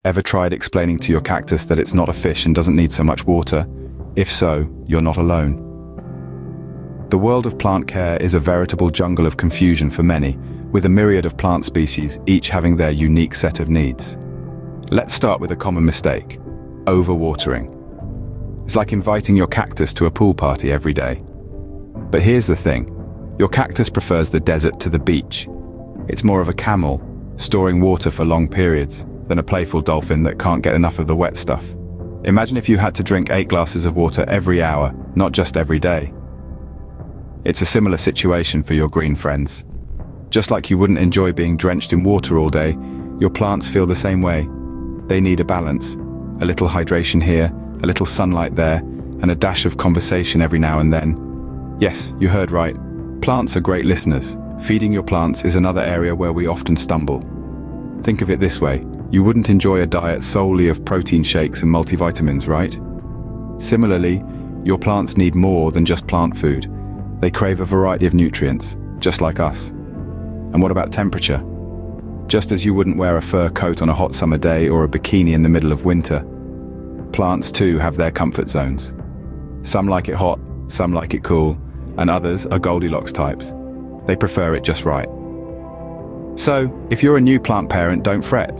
Ever tried explaining to your cactus that it's not a fish and doesn't need so much water? If so, you're not alone. The world of plant care is a veritable jungle of confusion for many, with a myriad of plant species each having their unique set of needs. Let's start with a common mistake: overwatering. It's like inviting your cactus to a pool party every day. But here's the thing: your cactus prefers the desert to the beach. It's more of a camel, storing water for long periods, than a playful dolphin that can't get enough of the wet stuff. Imagine if you had to drink 8 glasses of water every hour, not just every day. It's a similar situation for your green friends. Just like you wouldn't enjoy being drenched in water all day, your plants feel the same way. They need a balance, a little hydration here, a little sunlight there, and a dash of conversation every now and then. Yes, you heard right. Plants are great listeners. Feeding your plants is another area where we often stumble. Think of it this way: you wouldn't enjoy a diet solely of protein shakes and multivitamins, right? Similarly, your plants need more than just plant food. They crave a variety of nutrients, just like us. And what about temperature? Just as you wouldn't wear a fur coat on a hot summer day or a bikini in the middle of winter, plants too have their comfort zones. Some like it hot, some like it cool, and others are Goldilocks types. They prefer it just right. So, if you're a new plant parent, don't fret.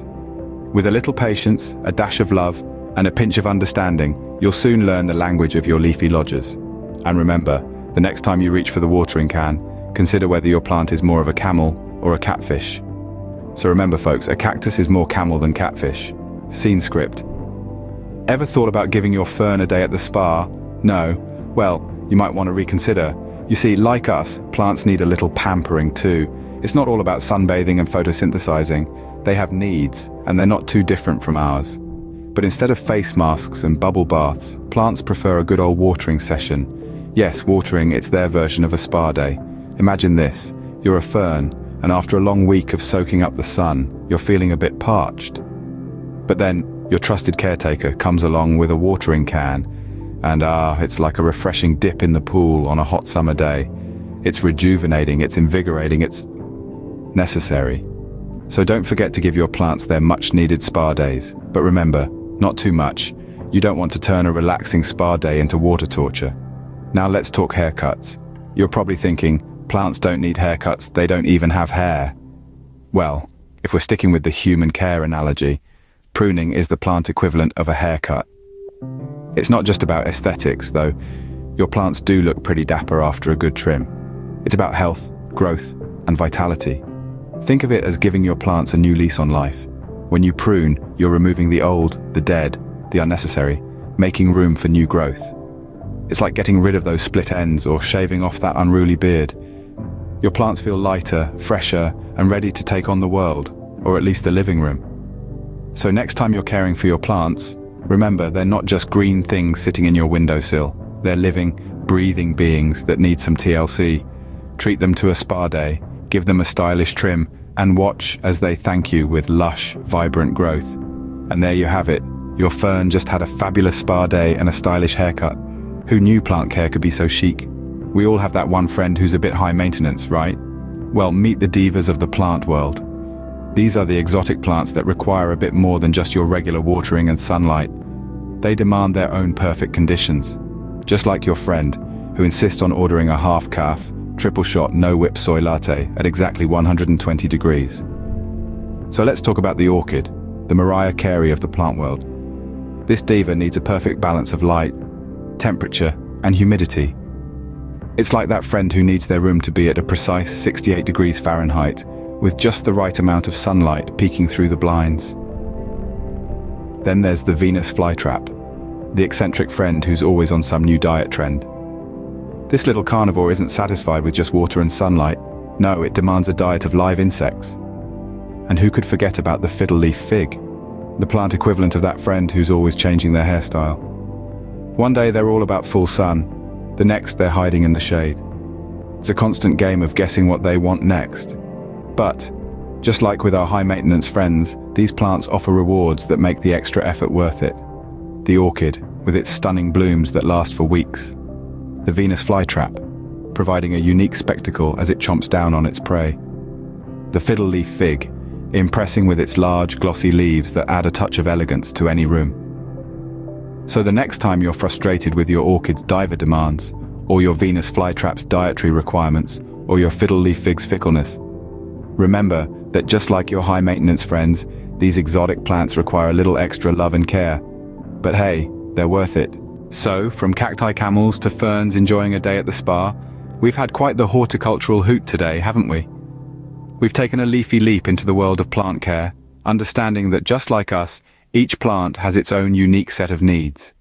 With a little patience, a dash of love, and a pinch of understanding, you'll soon learn the language of your leafy lodgers. And remember, the next time you reach for the watering can, consider whether your plant is more of a camel or a catfish. So remember folks, a cactus is more camel than catfish. Scene script. Ever thought about giving your fern a day at the spa? No? Well, you might want to reconsider. You see, like us, plants need a little pampering too. It's not all about sunbathing and photosynthesizing. They have needs, and they're not too different from ours. But instead of face masks and bubble baths, plants prefer a good old watering session. Yes, watering, it's their version of a spa day. Imagine this: you're a fern, and after a long week of soaking up the sun, you're feeling a bit parched. But then, your trusted caretaker comes along with a watering can, and it's like a refreshing dip in the pool on a hot summer day. It's rejuvenating, it's invigorating, it's necessary. So don't forget to give your plants their much-needed spa days. But remember, not too much. You don't want to turn a relaxing spa day into water torture. Now let's talk haircuts. You're probably thinking, plants don't need haircuts, they don't even have hair. Well, if we're sticking with the human care analogy, pruning is the plant equivalent of a haircut. It's not just about aesthetics, though. Your plants do look pretty dapper after a good trim. It's about health, growth, and vitality. Think of it as giving your plants a new lease on life. When you prune, you're removing the old, the dead, the unnecessary, making room for new growth. It's like getting rid of those split ends or shaving off that unruly beard. Your plants feel lighter, fresher, and ready to take on the world, or at least the living room. So next time you're caring for your plants, remember they're not just green things sitting in your windowsill. They're living, breathing beings that need some TLC. Treat them to a spa day, give them a stylish trim, and watch as they thank you with lush, vibrant growth. And there you have it. Your fern just had a fabulous spa day and a stylish haircut. Who knew plant care could be so chic? We all have that one friend who's a bit high maintenance, right? Well, meet the divas of the plant world. These are the exotic plants that require a bit more than just your regular watering and sunlight. They demand their own perfect conditions. Just like your friend, who insists on ordering a half-calf, triple-shot, no-whip soy latte at exactly 120 degrees. So let's talk about the orchid, the Mariah Carey of the plant world. This diva needs a perfect balance of light, temperature, and humidity. It's like that friend who needs their room to be at a precise 68 degrees Fahrenheit, with just the right amount of sunlight peeking through the blinds. Then there's the Venus flytrap, the eccentric friend who's always on some new diet trend. This little carnivore isn't satisfied with just water and sunlight. No, it demands a diet of live insects. And who could forget about the fiddle leaf fig, the plant equivalent of that friend who's always changing their hairstyle. One day they're all about full sun, the next they're hiding in the shade. It's a constant game of guessing what they want next. But, just like with our high-maintenance friends, these plants offer rewards that make the extra effort worth it. The orchid, with its stunning blooms that last for weeks. The Venus flytrap, providing a unique spectacle as it chomps down on its prey. The fiddle leaf fig, impressing with its large, glossy leaves that add a touch of elegance to any room. So the next time you're frustrated with your orchid's diver demands, or your Venus flytrap's dietary requirements, or your fiddle leaf fig's fickleness, remember that just like your high-maintenance friends, these exotic plants require a little extra love and care. But hey, they're worth it. So, from cacti camels to ferns enjoying a day at the spa, we've had quite the horticultural hoot today, haven't we? We've taken a leafy leap into the world of plant care, understanding that just like us, each plant has its own unique set of needs.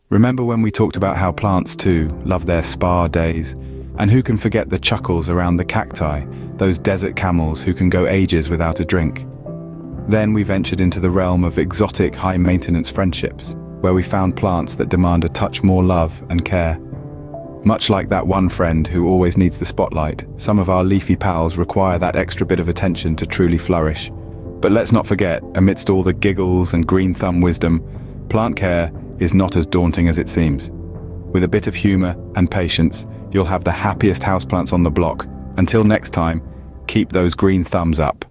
Remember when we talked about how plants too love their spa days? And who can forget the chuckles around the cacti, those desert camels who can go ages without a drink? Then we ventured into the realm of exotic high-maintenance friendships, where we found plants that demand a touch more love and care. Much like that one friend who always needs the spotlight, some of our leafy pals require that extra bit of attention to truly flourish. But let's not forget, amidst all the giggles and green thumb wisdom, plant care is not as daunting as it seems. With a bit of humor and patience, you'll have the happiest houseplants on the block. Until next time, keep those green thumbs up.